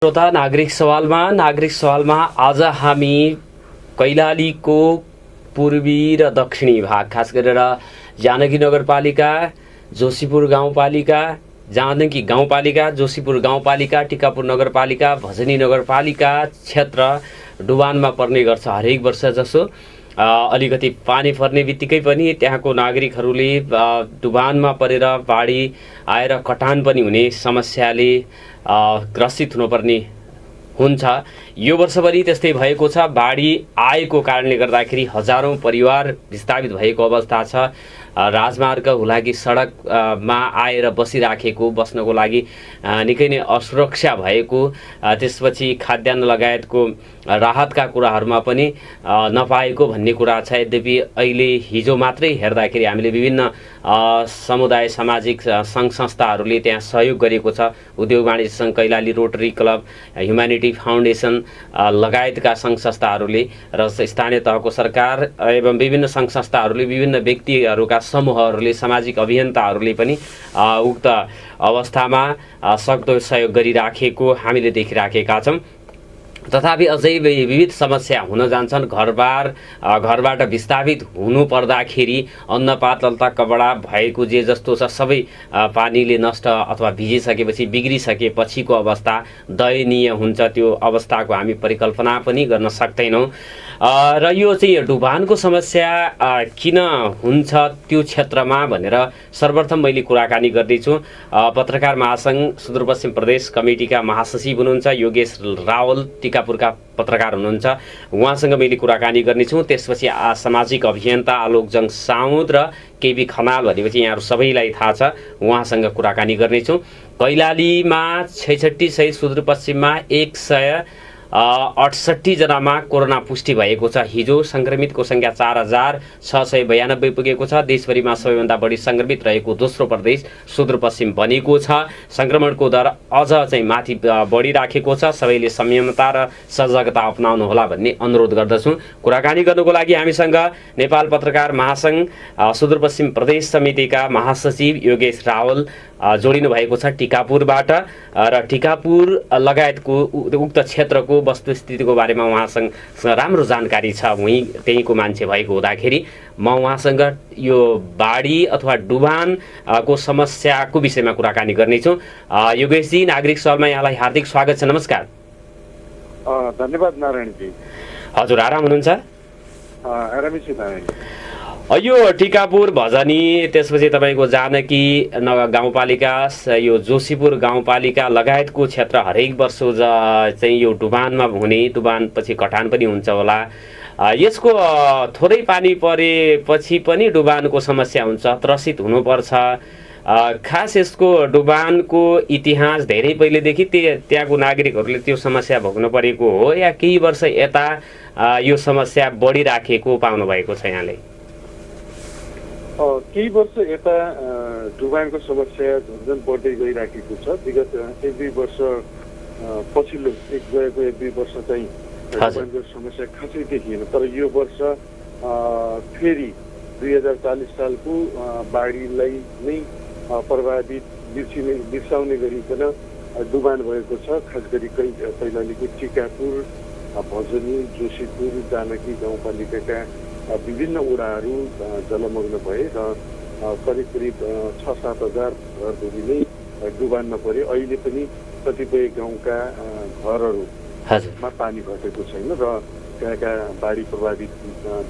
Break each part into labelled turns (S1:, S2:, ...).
S1: श्रोता नागरिक सवालमा आज हामी कैलालीको पूर्वी र दक्षिणी भाग खास गरेर जानकी नगरपालिका, जोशीपुर गाउँपालिका, जानकी गाउँपालिका, जोशीपुर गाउँपालिका, टिकापुर नगरपालिका, भजनी नगरपालिका क्षेत्र डुबानमा पर्ने गर्छ। हरेक वर्ष जसो अलिकति पानी पर्ने बित्तिकै पनि त्यहाँको नागरिकहरूले डुबानमा परेर बाढी आएर कटान पनि हुने समस्याले ग्रसित हुनुपर्ने हुन्छ। यो वर्ष पनि त्यस्तै भएको छ। बाढी आएको कारणले गर्दाखेरि हजारौं परिवार विस्थापित भएको अवस्था छ। राजमार्ग हुलाकी सडकमा आएर बसिराखेको, बस्नको लागि निकै नै असुरक्षा भएको, त्यसपछि खाद्यान्न लगायतको राहतका कुराहरूमा पनि नपाएको भन्ने कुरा छ। यद्यपि अहिले हिजो मात्रै हेर्दाखेरि हामीले विभिन्न समुदाय सामाजिक सङ्घ संस्थाहरूले त्यहाँ सहयोग गरेको छ। उद्योग वाणिज्य सङ्घ Kailali, rotary club, humanity foundation लगायतका सङ्घ संस्थाहरूले र स्थानीय तहको सरकार एवं विभिन्न सङ्घ संस्थाहरूले, विभिन्न व्यक्तिहरूका समूहहरूले, सामाजिक अभियन्ताहरूले पनि उक्त अवस्थामा सक्दो सहयोग गरिराखेको हामीले देखिराखेका छौँ। तथापि अझै विविध समस्या हुन जान्छन्। घरबाट विस्थापित हुनु पर्दाखेरि अन्नपात, लत्ता, कपडा भएको जे जस्तो छ सबै पानीले नष्ट अथवा भिजिसकेपछि, बिग्रिसकेपछिको अवस्था दयनीय हुन्छ। त्यो अवस्थाको हामी परिकल्पना पनि गर्न सक्दैनौँ। र यो चाहिँ डुबानको समस्या किन हुन्छ त्यो क्षेत्रमा भनेर सर्वप्रथम मैले कुराकानी गर्दैछु। पत्रकार महासङ्घ सुदूरपश्चिम प्रदेश कमिटीका महासचिव हुनुहुन्छ योगेश रावल, टिकापुरका पत्रकार हुनुहुन्छ, उहाँसँग मैले कुराकानी गर्नेछु। त्यसपछि सामाजिक अभियन्ता आलोकजङ साउद र केबी खनाल भनेपछि यहाँहरू सबैलाई थाहा छ, उहाँसँग कुराकानी गर्नेछु। कैलालीमा 66 सहित सुदूरपश्चिममा 168 जनामा कोरोना पुष्टि भएको छ। हिजो सङ्क्रमितको सङ्ख्या 4692 पुगेको छ। देशभरिमा सबैभन्दा बढी सङ्क्रमित रहेको दोस्रो प्रदेश सुदूरपश्चिम बनेको छ। सङ्क्रमणको दर अझ चाहिँ माथि बढिराखेको छ। सबैले संयमता र सजगता अपनाउनु होला भन्ने अनुरोध गर्दछु। कुराकानी गर्नुको लागि हामीसँग नेपाल पत्रकार महासङ्घ सुदूरपश्चिम प्रदेश समितिका महासचिव योगेश रावल जोडिनु भएको छ टिकापुरबाट, र टिकापुर लगायतको उक्त क्षेत्रको वस्तुस्थितिको बारेमा उहाँसँग राम्रो जानकारी छ। त्यहीँको मान्छे भएको हुँदाखेरि म उहाँसँग यो बाढी अथवा डुबानको समस्याको विषयमा कुराकानी गर्नेछु। योगेशजी, नागरिक सवालमा यहाँलाई हार्दिक स्वागत छ। नमस्कार।
S2: धन्यवाद नारायणजी।
S1: हजुर, आराम हुनुहुन्छ?
S2: आरामै छु नारायण।
S1: यो टिकापुर, भजनी, त्यसपछि तपाईँको जानकी गाउँपालिका, यो जोशीपुर गाउँपालिका लगायतको क्षेत्र हरेक वर्ष चाहिँ यो डुबानमा हुने, डुबानपछि कटान पनि हुन्छ होला। यसको थोरै पानी परेपछि पनि डुबानको समस्या हुन्छ, त्रसित हुनुपर्छ। खास यसको डुबानको इतिहास धेरै पहिलेदेखि त्यहाँको नागरिकहरूले त्यो समस्या भोग्नु परेको हो या केही वर्ष यता यो समस्या बढिराखेको पाउनु भएको छ यहाँले?
S2: केही वर्ष यता डुबानको समस्या झन्झन बढ्दै गइराखेको छ। विगत 1-2 वर्ष पछिल्लो गएको 1-2 वर्ष चाहिँ डुबानको समस्या खासै देखिएन। तर यो वर्ष फेरि 2040 सालको बाढीलाई नै प्रभावित बिर्साउने गरिकन डुबान भएको छ। खास गरी कैलालीको टिकापुर, भजनी, जोशीपुर, जानकी गाउँपालिकाका विभिन्न वडाहरू जलमग्न भए र करिब 6-7 हजार घरधुरी नै डुबानमा परे। अहिले पनि कतिपय गाउँका घरहरूमा पानी घटेको छैन र त्यहाँका बाढी प्रभावित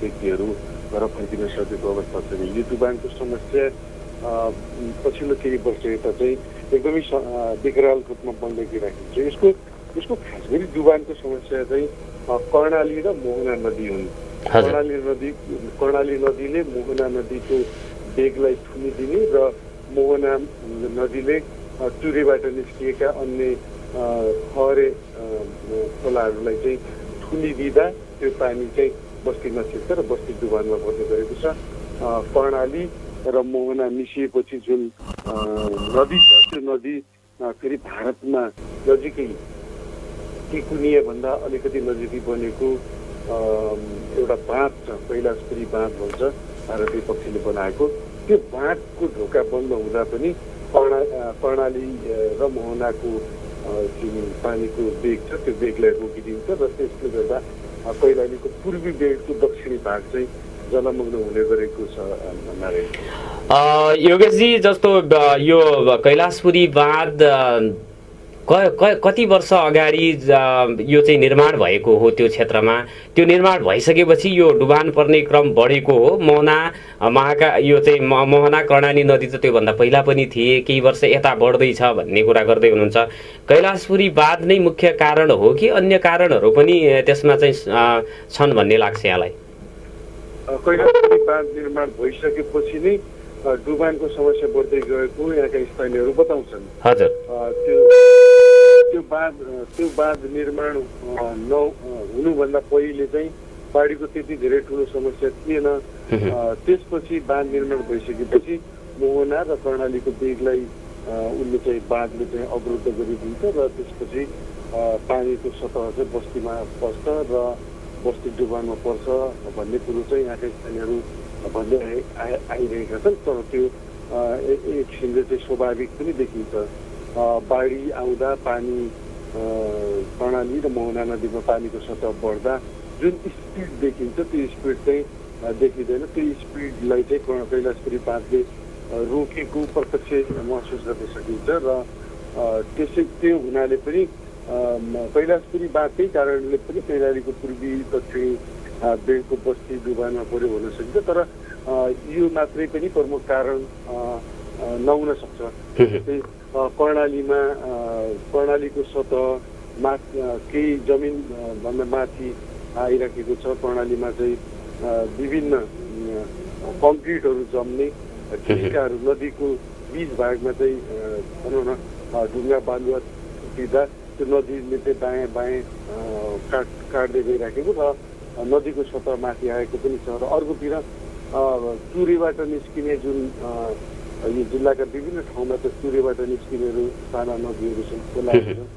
S2: व्यक्तिहरू घर फर्किन सकेको अवस्था छैन। यो डुबानको समस्या पछिल्लो केही वर्ष यता चाहिँ एकदमै विकराल रूपमा बन्दै गइराखेको छ। यसको खास गरी डुबानको समस्या चाहिँ कर्णाली र मोहना नदी हुन्। कर्णाली नदीले मोहना नदीको बेगलाई थुनिदिने र मोहना नदीले टुरेबाट निस्किएका अन्य खरे खोलाहरूलाई चाहिँ थुनिदिँदा त्यो पानी चाहिँ बस्तीमा छिर्छ र बस्ती डुबानमा पर्ने गरेको छ। कर्णाली र मोहना मिसिएपछि जुन नदी छ त्यो नदी फेरि भारतमा नजिकै टिकुनिया भन्दा अलिकति नजिकै बनेको एउटा बाँध छ, कैलाशपुरी बाँध भन्छ, भारतीय पक्षले बनाएको। त्यो बाँधको ढोका बन्द हुँदा पनि कर्णाली र मोहनाको जुन पानीको बेग छ त्यो बेगलाई रोकिदिन्छ र त्यसले गर्दा कैलालीको पूर्वी बेडको दक्षिणी भाग चाहिँ जलमग्न हुने गरेको छ नारायण।
S1: योगेशजी, जस्तो यो कैलाशपुरी बाँध कति वर्ष अगाडि यो चाहिँ निर्माण भएको हो त्यो क्षेत्रमा? त्यो निर्माण भइसकेपछि यो डुबान पर्ने क्रम बढेको हो? यो चाहिँ मोहना कर्णाली नदी त त्योभन्दा पहिला पनि थिए, केही वर्ष यता बढ्दैछ भन्ने कुरा गर्दै हुनुहुन्छ। कैलाशपुरी बाँध नै मुख्य कारण हो कि अन्य कारणहरू पनि त्यसमा चाहिँ छन् भन्ने लाग्छ यहाँलाई?
S2: कैलाशपुरी बाँध निर्माण भइसकेपछि नै डुबानको समस्या बढ्दै गएको यहाँका स्थानीयहरू बताउँछन्।
S1: हजुर,
S2: त्यो बाँध निर्माण हुनुभन्दा पहिले चाहिँ बाढीको त्यति धेरै ठुलो समस्या थिएन। त्यसपछि बाँध निर्माण भइसकेपछि मोहना र कर्णालीको बेगलाई उनले चाहिँ बाँधले चाहिँ अवरुद्ध गरिदिन्छ र त्यसपछि पानीको सतह चाहिँ बस्तीमा पर्छ र बस्ती डुबानमा पर्छ भन्ने कुरो चाहिँ यहाँका स्थानीयहरू भन्दै आइरहेका छन्। तर त्यो एक किसिमले चाहिँ स्वाभाविक पनि देखिन्छ। बाढी आउँदा पानी कर्णाली र मोहना नदीमा पानीको सतह बढ्दा जुन स्पिड देखिन्छ त्यो स्पिड चाहिँ देखिँदैन। त्यो स्पिडलाई चाहिँ कैलाशपुरी बाँधले रोकेको प्रत्यक्ष महसुस गर्न सकिन्छ र त्यो हुनाले पनि कैलाशपुरी बाँधकै कारणले पनि कैलालीको पूर्वी दक्षिणी बेडको बस्ती डुबानमा पर्यो भन्न सकिन्छ। तर यो मात्रै पनि प्रमुख कारण नहुन सक्छ। कर्णालीको सतहमा केही जमिन भन्दा माथि आइराखेको छ। कर्णालीमा चाहिँ विभिन्न कङ्क्रिटहरू जम्ने खिड्काहरू नदीको बीच भागमा चाहिँ भनौँ न ढुङ्गा बालुवा दिँदा त्यो नदीले चाहिँ दायाँ बायाँ काट्दै गइराखेको र नदीको सतह माथि आएको पनि छ। र अर्कोतिर चुरेबाट निस्किने जुन यो जिल्लाका विभिन्न ठाउँमा त चुरेबाट निस्किनेहरू साना नदीहरू छन्, खोलाहरू छन्।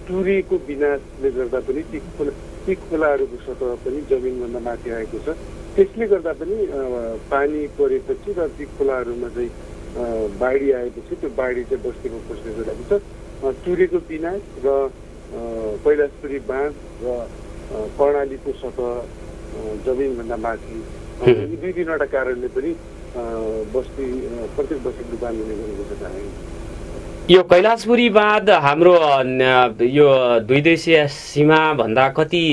S2: चुरेको विनाशले गर्दा पनि ती खोलाहरूको सतह पनि जमिनभन्दा माथि आएको छ। त्यसले गर्दा पनि पानी परेपछि र ती खोलाहरूमा चाहिँ बाढी आएपछि त्यो बाढी चाहिँ बस्तीमा पस्ने गरेको छ। चुरेको विनाश र कैलाशपुरी बाँध र कर्णालीको सतह जमिनभन्दा माथि यी दुई तिनवटा कारणले पनि प्रत्येक बस्ती डुबान हुने गरेको छ।
S1: यो कैलाशपुरी बाँध हाम्रो यो दुई देशीय सीमा भन्दा कति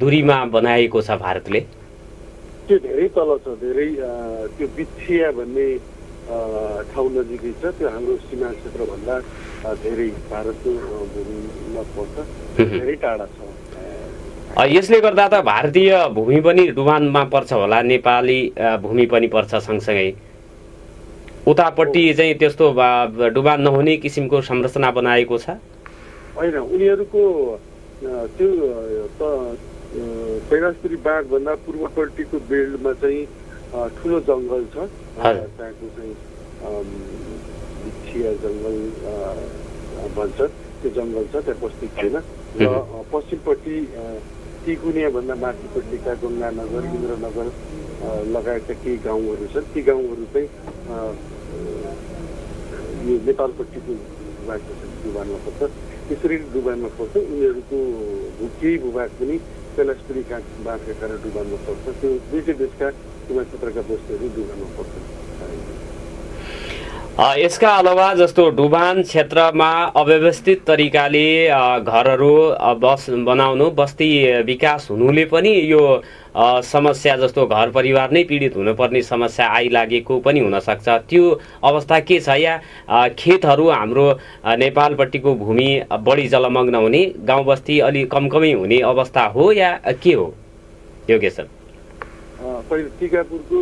S1: दूरीमा बनाएको छ भारतले?
S2: त्यो धेरै तल छ, धेरै त्यो बिछिया भन्ने ठाउँ नजिकै छ। त्यो हाम्रो सीमा क्षेत्रभन्दा धेरै भारतको भूमिमा पर्छ, धेरै टाढा छ।
S1: यसले गर्दा त भारतीय भूमि पनि डुबानमा पर्छ होला, नेपाली भूमि पनि पर्छ सँगसँगै। उतापट्टि चाहिँ त्यस्तो डुबान नहुने किसिमको संरचना बनाएको छ?
S2: होइन, उनीहरूको त्यो कैलाशपुरी बाँधभन्दा पूर्वपट्टिको बेल्टमा चाहिँ ठुलो जङ्गल छ। त्यहाँको चाहिँ भिक्षिया जङ्गल भन्छ, त्यो जङ्गल छ, त्यहाँ बस्ती छैन। र पश्चिमपट्टि टिकुनिया भन्दा माथिपट्टिका गङ्गानगर, इन्द्रनगर लगायतका केही गाउँहरू छन्। ती गाउँहरू चाहिँ यो नेपालपट्टिको भूभाग डुबानमा पर्छ। त्यसरी डुबानमा पर्छ। उनीहरूको केही भूभाग पनि कैलाशपुरी बाँधका कारण डुबानमा पर्छ। त्यो दुईटै देशका सीमा क्षेत्रका बस्तीहरू डुबानमा पर्छ।
S1: यसका अलावा जस्तो डुबान क्षेत्रमा अव्यवस्थित तरिकाले घरहरू बनाउनु, बस्ती विकास हुनुले पनि यो समस्या जस्तो घर परिवार नै पीडित हुनुपर्ने समस्या आइलागेको पनि हुनसक्छ। त्यो अवस्था के छ? या खेतहरू हाम्रो नेपालपट्टिको भूमि बढी जलमग्न हुने, गाउँ बस्ती अलि कमै हुने अवस्था हो या के हो योगेश सर?
S2: पहिलो टिकापुरको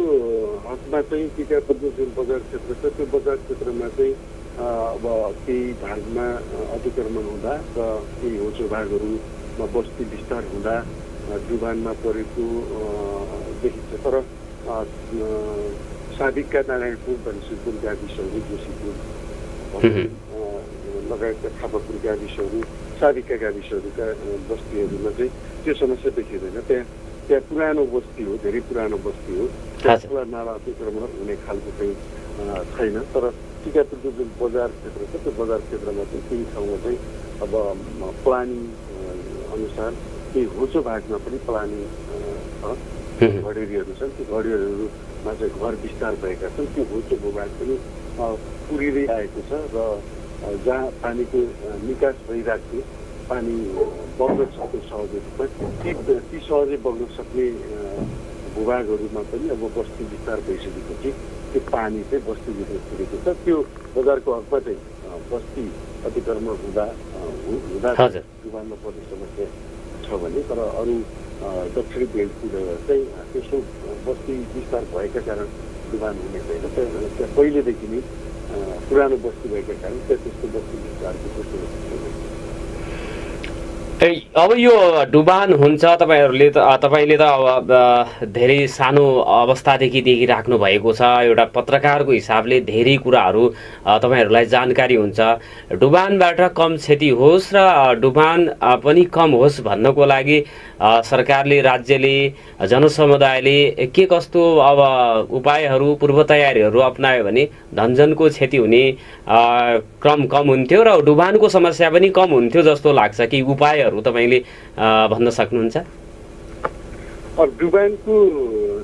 S2: हकमा चाहिँ टिकापुरको जुन बजार क्षेत्र छ त्यो बजार क्षेत्रमा चाहिँ अब केही भागमा अतिक्रमण हुँदा र केही होचो भागहरूमा बस्ती विस्तार हुँदा डुबानमा परेको देखिन्छ। तर साबिकका नारायणपुर, धनसिरपुर गाविसहरू, जोशीपुर लगायतका थापापुर गाविसहरू, साबिकका गाविसहरूका बस्तीहरूमा चाहिँ त्यो समस्या देखिँदैन। त्यहाँ पुरानो बस्ती हो, धेरै पुरानो बस्ती हो। त्यहाँ नाला अतिक्रमण हुने खालको चाहिँ छैन। तर टिकापुरको जुन बजार क्षेत्र छ त्यो बजार क्षेत्रमा चाहिँ केही ठाउँमा चाहिँ अब प्लानिङ अनुसार केही होचो भागमा पनि प्लानिङ छ, घडेरीहरू छन्, त्यो घडेरीहरूमा चाहिँ घर विस्तार भएका छन्, त्यो होचो भूभाग पनि पुरिँदै आएको छ र जहाँ पानीको निकास भइरहेको थियो, पानी बग्न सक्ने सहजै रूपमा ती सहजै बग्न सक्ने भूभागहरूमा पनि अब बस्ती विस्तार भइसकेपछि त्यो पानी चाहिँ बस्तीभित्र छिरेको छ। त्यो बजारको हकमा चाहिँ बस्ती अतिक्रमण हुँदा डुबानमा पर्ने समस्या छ भने, तर अरू दक्षिणी बेल्टतिर चाहिँ त्यसो बस्ती विस्तार भएका कारण डुबान हुने छैन। त्यहाँ पहिलेदेखि नै पुरानो बस्ती भएका कारण त्यहाँ त्यस्तो बस्ती विस्तारको त्यस्तो
S1: अब यो डुबान हुन्छ तपाईँले त अब धेरै सानो अवस्थादेखि देखिराख्नु भएको छ। एउटा पत्रकारको हिसाबले धेरै कुराहरू तपाईँहरूलाई जानकारी हुन्छ। डुबानबाट कम क्षति होस् र डुबान पनि कम होस् भन्नको लागि सरकारले, राज्यले, जनसमुदायले के कस्तो अब उपायहरू, पूर्व तयारीहरू अपनायो भने धनजनको क्षति हुने क्रम कम हुन्थ्यो र डुबानको समस्या पनि कम हुन्थ्यो जस्तो लाग्छ कि उपायहरू तपाईँले भन्न सक्नुहुन्छ?
S2: डुबानको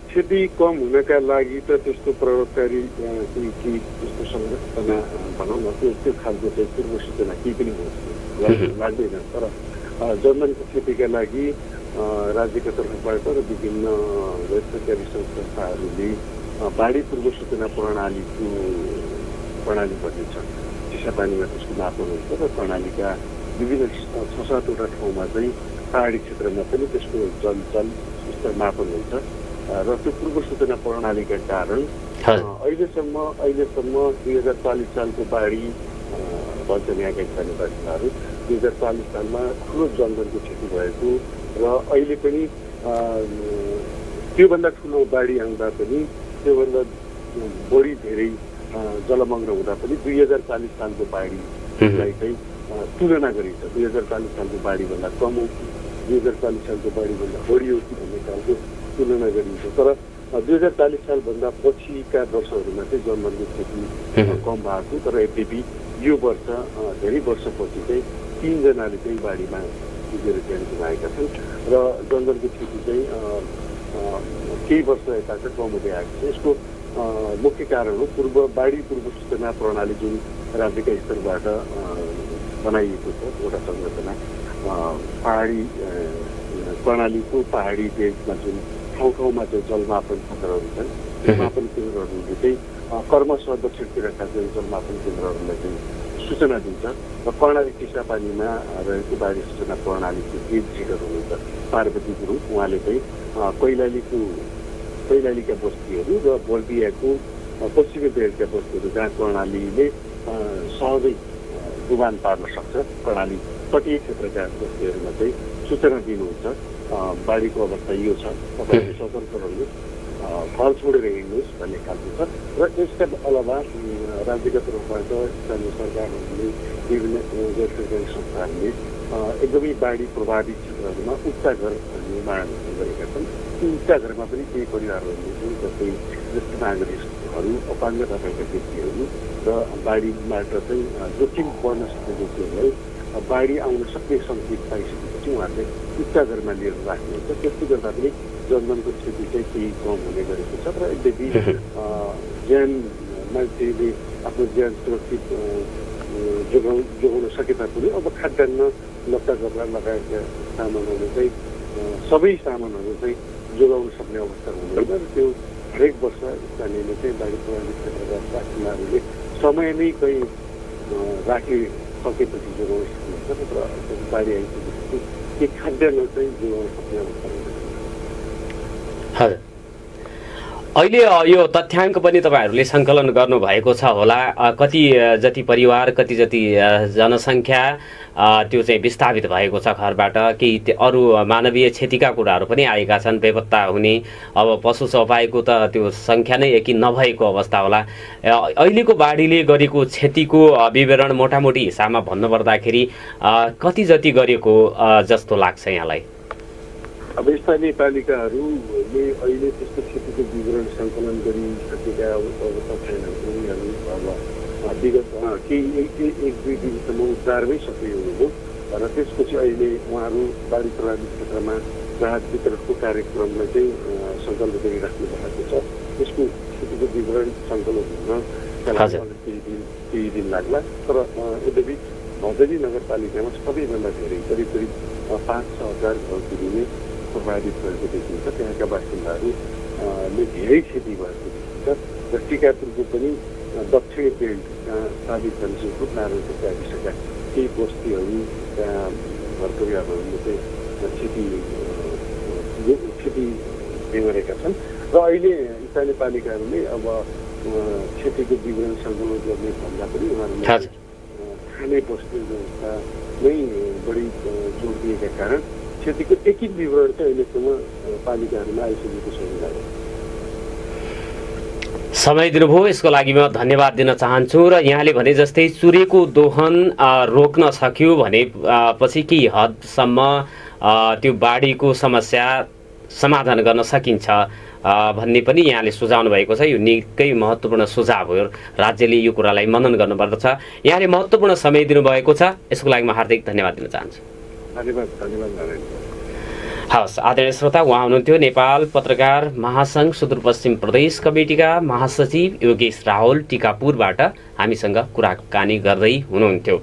S2: क्षति कम हुनका लागि त त्यस्तो प्रभावकारी केही त्यस्तो संरचना भनौँ न, त्यो खालको चाहिँ पूर्व सूचना केही पनि लाग्दैन। तर जन्मनको क्षतिका लागि राज्यको तर्फबाट र विभिन्न गैर सरकारी संस्थाहरूले बाढी पूर्व सूचना प्रणाली भन्ने छ। चिसापानीमा त्यसको मापन हुन्छ र प्रणालीका विभिन्न 6-7वटा ठाउँमा चाहिँ पहाडी क्षेत्रमा पनि त्यसको जलचल स्तर मापन हुन्छ र त्यो पूर्व सूचना प्रणालीका कारण अहिलेसम्म 2040 सालको बाढी भन्छन् यहाँका स्थानीय बासिन्दाहरू। 2040 सालमा ठुलो जनधनको क्षति भएको र अहिले पनि त्योभन्दा ठुलो बाढी आउँदा पनि, त्योभन्दा बढी धेरै जलमग्न हुँदा पनि 2040 सालको बाढीलाई चाहिँ तुलना गरिन्छ। 2040 सालको बाढीभन्दा कम हो कि 2040 सालको बाढीभन्दा बढी हो कि भन्ने खालको तुलना गरिन्छ। तर 2040 सालभन्दा पछिका वर्षहरूमा चाहिँ जनधनको क्षति कम भएको, तर यद्यपि यो वर्ष धेरै वर्षपछि चाहिँ 3 जनाले चाहिँ बाढीमा डुबेर ज्यान गुमाएका छन् र जनधनको क्षति चाहिँ केही वर्ष यता चाहिँ कम हुँदै आएको छ। यसको मुख्य कारण हो बाढी पूर्व सूचना प्रणाली जुन राज्यका स्तरबाट बनाइएको छ, एउटा संरचना पहाडी प्रणालीको पहाडी बेल्टमा जुन ठाउँमा चाहिँ जलमापन केन्द्रहरू छन्, त्यो मापन केन्द्रहरूले चाहिँ कर्मशः दक्षिणतिरका चाहिँ जलमापन केन्द्रहरूलाई चाहिँ सूचना दिन्छ र कर्णाली चिसापानीमा रहेको बाढी सूचना प्रणालीको हेड लिडर हुनुहुन्छ पार्वती गुरुङ। उहाँले चाहिँ कैलालीका बस्तीहरू र बल्दियाको पश्चिमी बेल्टका बस्तीहरू जहाँ कर्णालीले सहजै डुबान पार्न सक्छ, कर्णाली तटीय क्षेत्रका बस्तीहरूमा चाहिँ सूचना दिनुहुन्छ बाढीको अवस्था यो छ, तपाईँहरूले सतर्क रहनुहोस्, घर छोडेर हिँड्नुहोस् भन्ने खालको छ। र यसका अलावा राज्यका तर्फबाट स्थानीय सरकारहरूले, विभिन्न गैर सरकारी संस्थाहरूले एकदमै बाढी प्रभावित क्षेत्रहरूमा उच्चा घर निर्माण गरेका छन्। ती उच्चा घरमा पनि केही परिवारहरूले चाहिँ जस्तै नागरिकहरू, अपाङ्गता भएका व्यक्तिहरू र बाढीबाट चाहिँ जोखिम पर्न सक्ने व्यक्तिहरूलाई बाढी आउन सक्ने सङ्केत पाइसकेपछि उहाँहरूले उच्चा घरमा लिएर राख्नुहुन्छ। त्यसले गर्दा पनि जनधनको क्षति चाहिँ केही कम हुने गरेको छ। र यद्यपि मान्छेले आफ्नो ज्यान सुरक्षित जोगाउन सके तापनि अब खाद्यान्न, लत्ता कपडा लगायतका सामानहरू चाहिँ सबै सामानहरू चाहिँ जोगाउन सक्ने अवस्था हुँदैन र त्यो हरेक वर्ष स्थानीयले चाहिँ बाढी प्रभावित क्षेत्रका बासिन्दाहरूले समयमै कहीँ राखिसकेपछि जोगाउन सक्नुहुन्छ र बाढी आइसकेपछि के खाद्यान्न चाहिँ जोगाउन सक्ने अवस्था हुँदैन।
S1: हजुर, अहिले यो तथ्याङ्क पनि तपाईँहरूले सङ्कलन गर्नुभएको छ होला, कति जति परिवार, कति जति जनसङ्ख्या त्यो चाहिँ विस्थापित भएको छ घरबाट, केही अरू मानवीय क्षतिका कुराहरू पनि आएका छन्, बेपत्ता हुने, अब पशु चपाएको त त्यो सङ्ख्या नै एकी नभएको अवस्था होला। अहिलेको बाढीले गरेको क्षतिको विवरण मोटामोटी हिसाबमा भन्नुपर्दाखेरि कति जति गरेको जस्तो लाग्छ यहाँलाई?
S2: अब स्थानीय पालिकाहरूले अहिले त्यस्तो क्षतिको विवरण सङ्कलन गरिसकेका अवस्था छैनन्। उनीहरू अब विगत केही एक दुई दिनसम्म उद्धारमै सक्रिय हुनुभयो र त्यसपछि अहिले उहाँहरू बाढी प्रभावित क्षेत्रमा राहत वितरणको कार्यक्रमलाई चाहिँ सञ्चालन गरिराख्नु भएको छ। त्यसको स्थितिको विवरण सङ्कलन हुनका लागि केही दिन लाग्ला। तर यद्यपि भदरी नगरपालिकामा सबैभन्दा धेरै करिब 5-6 हजार घरको दिने प्रभावित भएको देखिन्छ। त्यहाँका बासिन्दाहरूले धेरै क्षति भएको देखिन्छ र टिकापुरको पनि दक्षिणी बेल्ट जहाँ साबित जनसङ्ख्या नारायणपुर गाविसका केही बस्तीहरू त्यहाँ घर परिवारहरूले चाहिँ क्षति बेहोरेका छन् र अहिले स्थानीय पालिकाहरूले अब क्षतिको विवरण सङ्कलन गर्ने भन्दा पनि उहाँहरूले खाने बस्ने व्यवस्थामै बढी जोड दिएका कारण क्षतिको एक विवरण चाहिँ अहिलेसम्म पालिकाहरूमा आइसकेको छैन।
S1: समय दिनुभयो यसको लागि म धन्यवाद दिन चाहन्छु। र यहाँले भने जस्तै चुरेको दोहन रोक्न सक्यो भने पछि केही हदसम्म त्यो बाढीको समस्या समाधान गर्न सकिन्छ भन्ने पनि यहाँले सुझाउनु भएको छ। यो निकै महत्त्वपूर्ण सुझाव हो। राज्यले यो कुरालाई मनन गर्नुपर्दछ। यहाँले महत्त्वपूर्ण समय दिनुभएको छ, यसको लागि म हार्दिक धन्यवाद दिन चाहन्छु। हवस्, आदरणीय श्रोता, उहाँ हुनुहुन्थ्यो नेपाल पत्रकार महासङ्घ सुदूरपश्चिम प्रदेश कमिटीका महासचिव योगेश राहुल टिकापुरबाट हामीसँग कुराकानी गर्दै हुनुहुन्थ्यो।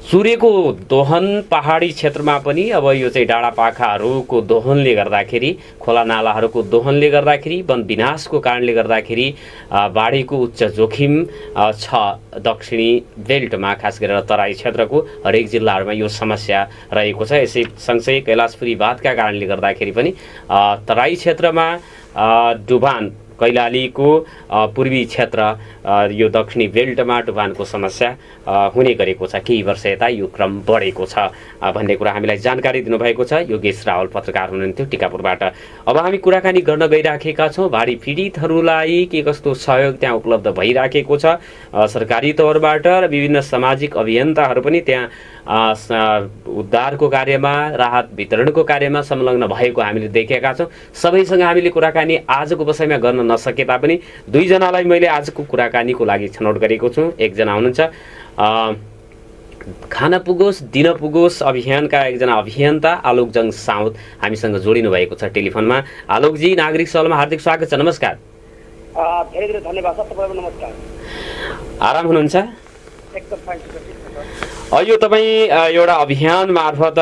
S1: चुरेको दोहन पहाडी क्षेत्रमा पनि अब यो चाहिँ डाँडापाखाहरूको दोहनले गर्दाखेरि, खोला नालाहरूको दोहनले गर्दाखेरि, वन विनाशको कारणले गर्दाखेरि बाढीको उच्च जोखिम छ। दक्षिणी बेल्टमा खास गरेर तराई क्षेत्रको हरेक जिल्लाहरूमा यो समस्या रहेको छ। यसै सँगसँगै कैलाशपुरी बाँधका कारणले गर्दाखेरि पनि तराई क्षेत्रमा डुबान कैलालीको पूर्वी क्षेत्र यो दक्षिणी बेल्टमा डुबानको समस्या हुने गरेको छ। केही वर्ष यता यो क्रम बढेको छ भन्ने कुरा हामीलाई जानकारी दिनुभएको छ। योगेश राहुल पत्रकार हुनुहुन्थ्यो टिकापुरबाट। अब हामी कुराकानी गर्न गइराखेका छौँ बाढी पीडितहरूलाई के कस्तो सहयोग त्यहाँ उपलब्ध भइराखेको छ सरकारी तौरबाट र विभिन्न सामाजिक अभियन्ताहरू पनि त्यहाँ उद्धारको कार्यमा, राहत वितरणको कार्यमा संलग्न भएको हामीले देखेका छौँ। सबैसँग हामीले कुराकानी आजको विषयमा गर्न नसके तापनि दुईजनालाई मैले आजको कुराकानीको लागि छनौट गरेको छु। एकजना हुनुहुन्छ खान पुगोस् दिन पुगोस् अभियानका एकजना अभियन्ता आलोकजङ साउद हामीसँग जोडिनु भएको छ टेलिफोनमा। आलोकजी, नागरिक सवालमा हार्दिक स्वागत छ। नमस्कार।
S3: धेरै धेरै धन्यवाद सर, तपाईँको नमस्कार।
S1: आराम हुनुहुन्छ?
S3: एकदम फाइन।
S1: यो तपाईँ एउटा अभियान मार्फत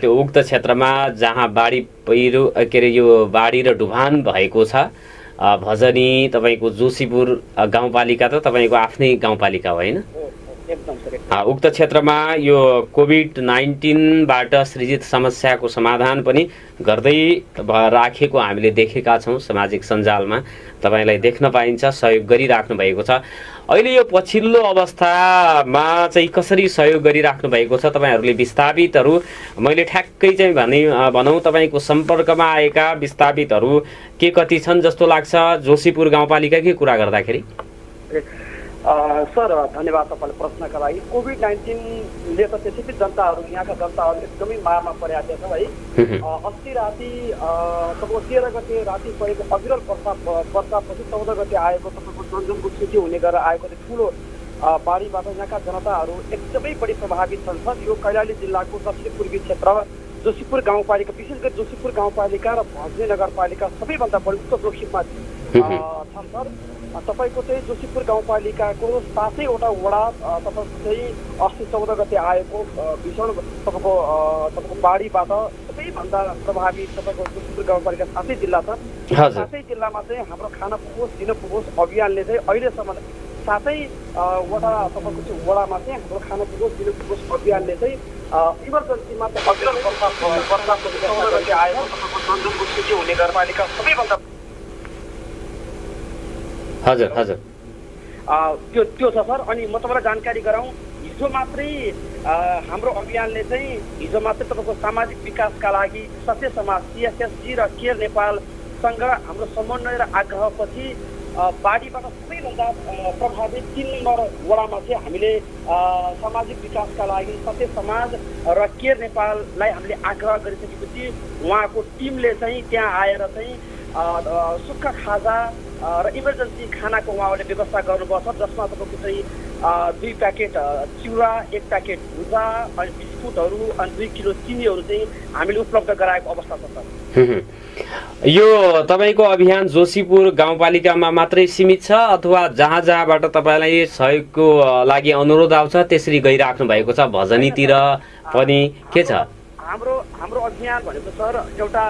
S1: त्यो उक्त क्षेत्रमा जहाँ बाढी पहिरो के अरे यो बाढी र डुबान भएको छ भजनी तपाईँको जोशीपुर गाउँपालिका त तपाईँको आफ्नै गाउँपालिका हो होइन? उक्त क्षेत्रमा यो कोभिड-19बाट सृजित समस्याको समाधान पनि गर्दै राखेको हामीले देखेका छौँ। सामाजिक सञ्जालमा तपाईँलाई देख्न पाइन्छ, सहयोग गरिराख्नु भएको छ। अहिले यो पछिल्लो अवस्थामा चाहिँ कसरी सहयोग गरिराख्नु भएको छ तपाईँहरूले? विस्थापितहरू मैले ठ्याक्कै चाहिँ भनौँ तपाईँको सम्पर्कमा आएका विस्थापितहरू के कति छन् जस्तो लाग्छ जोशीपुर गाउँपालिकाकै कुरा गर्दाखेरि?
S3: सर धन्यवाद तपाईँले प्रश्नका लागि। कोभिड-19ले त त्यसै जनताहरू, यहाँका जनताहरू एकदमै मारमा परेका छ है। अस्ति राति तपाईँको 13 गते राति परेको अविरल वर्षापछि 14 गते आएको तपाईँको जनजनको क्षति हुने गरेर आएको ठुलो बाढीबाट यहाँका जनताहरू एकदमै बढी प्रभावित छन्। सर यो कैलाली जिल्लाको दक्षिण पूर्वी क्षेत्र जोशीपुर गाउँपालिका, विशेष गरी जोशीपुर गाउँपालिका र भजनी नगरपालिका सबैभन्दा बढी उच्च जोखिममा छन्। सर तपाईँको चाहिँ जोशीपुर गाउँपालिकाको 7वटा वडा तपाईँको चाहिँ अस्ति 14 गते आएको भीषण तपाईँको बाढीबाट सबैभन्दा प्रभावित तपाईँको जोशीपुर गाउँपालिका 7 जिल्ला छ। 7 जिल्लामा चाहिँ हाम्रो खान पुगोस् दिन पुगोस् अभियानले चाहिँ अहिलेसम्म 7वटा तपाईँको चाहिँ वडामा चाहिँ हाम्रो खान पुगोस् दिन पुगोस् अभियानले चाहिँ इमर्जेन्सीमा चाहिँ अविरल वर्षाको 14 गते आएको तपाईँको जनजनको क्षति हुने नगरपालिका सबैभन्दा
S1: हजुर हजुर
S3: त्यो छ सर। अनि म तपाईँलाई जानकारी गराउँ, हिजो मात्रै हाम्रो अभियानले चाहिँ हिजो मात्रै तपाईँको सामाजिक विकासका लागि सत्य समाज CSSG र केयर नेपालसँग हाम्रो समन्वय र आग्रहपछि बाढीबाट सबैभन्दा प्रभावित 3 नम्बर वडामा चाहिँ हामीले सामाजिक विकासका लागि सत्य समाज र केयर नेपाललाई हामीले आग्रह गरिसकेपछि उहाँको टिमले चाहिँ त्यहाँ आएर चाहिँ सुक्खा खाजा र इमर्जेन्सी खानाको उहाँहरूले व्यवस्था गर्नुभएको छ, जसमा तपाईँको चाहिँ 2 प्याकेट चिउरा, 1 प्याकेट भुजा अनि बिस्कुटहरू अनि 2 किलो चिनीहरू चाहिँ हामीले उपलब्ध गराएको अवस्था छ सर।
S1: यो तपाईँको अभियान जोशीपुर गाउँपालिकामा मात्रै सीमित छ अथवा जहाँ जहाँबाट तपाईँलाई सहयोगको लागि अनुरोध आउँछ त्यसरी गइराख्नु भएको छ भजनीतिर पनि के छ?
S3: हाम्रो अभियान भनेको सर एउटा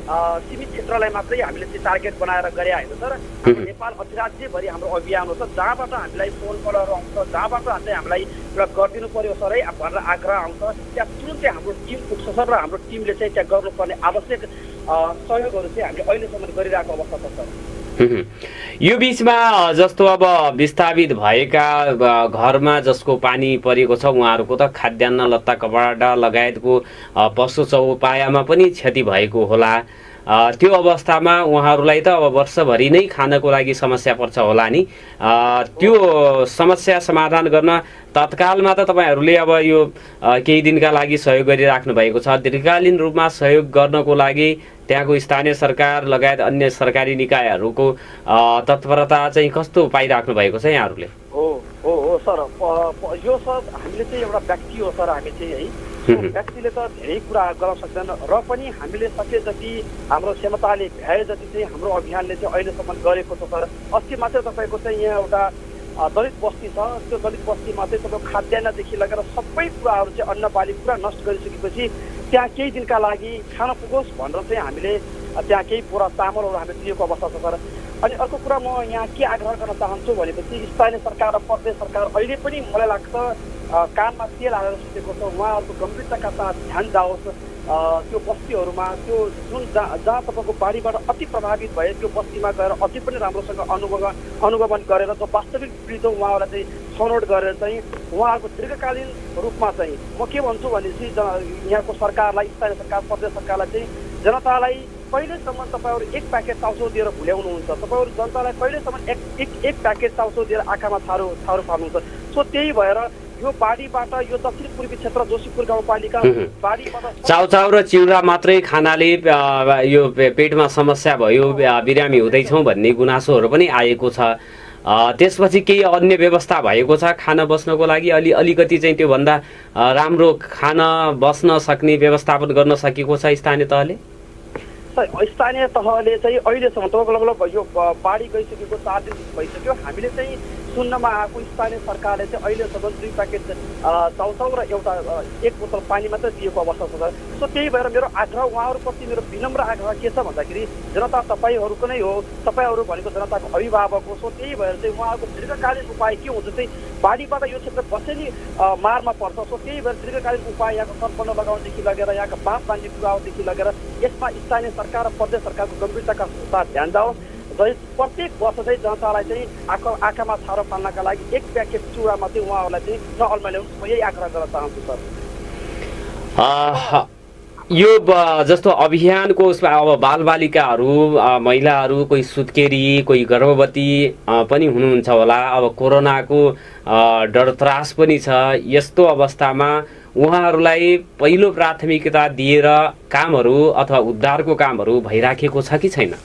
S3: सीमित क्षेत्रलाई मात्रै हामीले चाहिँ टार्गेट बनाएर गरे होइन सर। हाम्रो नेपाल अधिराज्यभरि हाम्रो अभियान हो सर। जहाँबाट हामीलाई फोन कलहरू आउँछ, जहाँबाट चाहिँ हामीलाई एउटा गरिदिनु पर्यो सर है भनेर आग्रह आउँछ, त्यहाँ तुरुन्तै हाम्रो टिम पुग्छ सर र हाम्रो टिमले चाहिँ त्यहाँ गर्नुपर्ने आवश्यक सहयोगहरू चाहिँ हामीले अहिलेसम्म गरिरहेको अवस्था छ सर।
S1: यो बिचमा जस्तो अब विस्थापित भएका घरमा जसको पानी परेको छ उहाँहरूको त खाद्यान्न, लत्ता, कपडा लगायतको पशु चौपायामा पनि क्षति भएको होला। त्यो अवस्थामा उहाँहरूलाई त अब वर्षभरि नै खानको लागि समस्या पर्छ होला नि। त्यो समस्या समाधान गर्न तत्कालमा त तपाईँहरूले अब यो केही दिनका लागि सहयोग गरिराख्नु भएको छ। दीर्घकालीन रूपमा सहयोग गर्नको लागि त्यहाँको स्थानीय सरकार लगायत अन्य सरकारी निकायहरूको तत्परता चाहिँ कस्तो पाइराख्नु भएको छ यहाँहरूले?
S3: हो सर, यो सर हामीले चाहिँ एउटा व्यक्ति हो सर, हामी चाहिँ है व्यक्तिले त धेरै कुरा गर्न सक्दैन र पनि हामीले सके जति हाम्रो क्षमताले भ्याए जति चाहिँ हाम्रो अभियानले चाहिँ अहिलेसम्म गरेको छ सर। अस्ति मात्रै तपाईँको चाहिँ यहाँ एउटा दलित बस्ती छ, त्यो दलित बस्तीमा चाहिँ तपाईँको खाद्यान्नदेखि लगेर सबै कुराहरू चाहिँ अन्न बाली पुरा नष्ट गरिसकेपछि त्यहाँ केही दिनका लागि खान पुगोस् भनेर चाहिँ हामीले त्यहाँ केही पुरा चामलहरू हामीले दिएको अवस्था छ सर। अनि अर्को कुरा म यहाँ के आग्रह गर्न चाहन्छु भनेपछि स्थानीय सरकार र प्रदेश सरकार अहिले पनि मलाई लाग्छ कानमा तेल हालेर सुतेको छ। उहाँहरूको गम्भीरताका साथ ध्यान जाओस् त्यो बस्तीहरूमा, त्यो जुन जहाँ तपाईँको बाढीबाट अति प्रभावित भए त्यो बस्तीमा गएर अति पनि राम्रोसँग अनुगमन गरेर जो वास्तविक पीडित उहाँहरूलाई चाहिँ छनौट गरेर चाहिँ उहाँहरूको दीर्घकालीन रूपमा चाहिँ म के भन्छु भनेपछि यहाँको सरकारलाई, स्थानीय सरकार, प्रदेश सरकारलाई चाहिँ जनतालाई कहिलेसम्म तपाईँहरू 1 प्याकेट चाउचाउ दिएर भुल्याउनुहुन्छ, तपाईँहरू जनतालाई कहिलेसम्म एक प्याकेट चाउचाउ दिएर आँखामा छारो पार्नुहुन्छ। सो त्यही भएर यो बाढीबाट यो दक्षिण पूर्वी क्षेत्र जोशीपुर गाउँपालिका बाढीबाट
S1: चाउचाउ र चिउरा मात्रै खानाले यो पेटमा समस्या भयो, बिरामी हुँदैछौँ भन्ने गुनासोहरू पनि आएको छ। त्यसपछि केही अन्य व्यवस्था भएको छ खान बस्नको लागि? अलिकति चाहिँ त्योभन्दा राम्रो खान बस्न सक्ने व्यवस्थापन गर्न सकेको छ स्थानीय तहले?
S3: स्थानीय तहले चाहिँ अहिलेसम्म तपाईँको लगभग यो बाढी गइसकेको 4 दिन भइसक्यो। हामीले चाहिँ सुन्नमा आएको स्थानीय सरकारले चाहिँ अहिलेसम्म 2 प्याकेट चाउचाउ र एउटा 1 बोतल पानी मात्रै दिएको अवस्था छ। सो त्यही भएर मेरो आग्रह उहाँहरूप्रति मेरो विनम्र आग्रह के छ भन्दाखेरि जनता तपाईँहरूको नै हो, तपाईँहरू भनेको जनताको अभिभावक हो। सो त्यही भएर चाहिँ उहाँहरूको दीर्घकालीन उपाय के हुन्छ चाहिँ बाढीबाट यो क्षेत्र कसैले मारमा पर्छ। सो त्यही भएर दीर्घकालीन उपाय यहाँको सर्पन्न लगाउनदेखि लगेर यहाँका बाँध बाँध्ने कुराहरूदेखि लगेर यसमा स्थानीय सरकार र प्रदेश सरकारको गम्भीरताका साथ ध्यान जाओस्। प्रत्येक वर्ष चाहिँ जनतालाई चाहिँ आँखामा छारो पाल्नका लागि 1 प्याकेट चुरामा चाहिँ उहाँहरूलाई चाहिँ नअल्माल्याउनु, म यही आग्रह गर्न चाहन्छु सर।
S1: यो जस्तो अभियानको उसमा अब बालबालिकाहरू, महिलाहरू, कोही सुत्केरी, कोही गर्भवती पनि हुनुहुन्छ होला। अब कोरोनाको डर त्रास पनि छ। यस्तो अवस्थामा उहाँहरूलाई पहिलो प्राथमिकता दिएर कामहरू अथवा उद्धारको कामहरू भइराखेको छ कि छैन?